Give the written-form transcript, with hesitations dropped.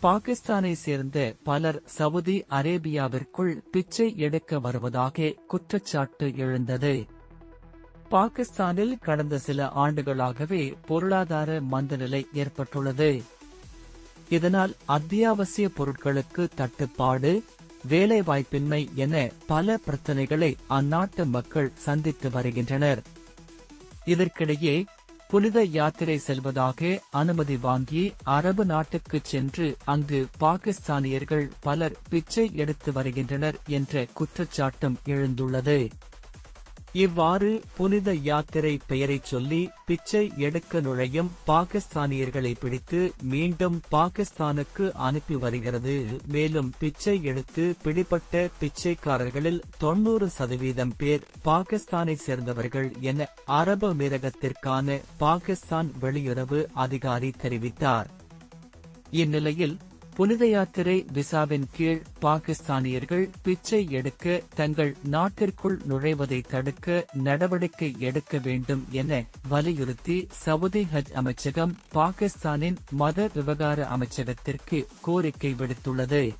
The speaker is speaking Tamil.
பாகிஸ்தானை சேர்ந்த பலர் சவுதி அரேபியாவிற்குள் பிச்சை எடுக்க வருவதாக குற்றச்சாட்டு எழுந்தது. பாகிஸ்தானில் கடந்த சில ஆண்டுகளாகவே பொருளாதார மந்தநிலை ஏற்பட்டுள்ளது. இதனால் அத்தியாவசிய பொருட்களுக்கு தட்டுப்பாடு, வேலைவாய்ப்பின்மை என பல பிரச்சனைகளை அந்நாட்டு மக்கள் சந்தித்து வருகின்றனர். இதற்கிடையே புனித யாத்திரை செல்வதாக அனுமதி வாங்கி அரபு நாட்டுக்குச் சென்று அங்கு பாகிஸ்தானியர்கள் பலர் பிச்சை எடுத்து வருகின்றனர் என்ற குற்றச்சாட்டும் எழுந்துள்ளது. இவ்வாறு புனித யாத்திரை பெயரைச் சொல்லி பிச்சை எடுக்க நுழையும் பாகிஸ்தானியர்களை பிடித்து மீண்டும் பாகிஸ்தானுக்கு அனுப்பி வருகிறது. மேலும் பிச்சை எடுத்து பிடிபட்ட பிச்சைக்காரர்களில் 90% பேர் பாகிஸ்தானை சேர்ந்தவர்கள் என அரபு அமீரகத்திற்கான பாகிஸ்தான் வெளியுறவு அதிகாரி தெரிவித்தார். இந்நிலையில் புனித யாத்திரை விசாவின் கீழ் பாகிஸ்தானியர்கள் பிச்சை எடுக்க தங்கள் நாட்டிற்குள் நுழைவதை தடுக்க நடவடிக்கை எடுக்க வேண்டும் என வலியுறுத்தி சவுதி ஹஜ் அமைச்சகம் பாகிஸ்தானின் மத விவகார அமைச்சகத்திற்கு கோரிக்கை விடுத்துள்ளது.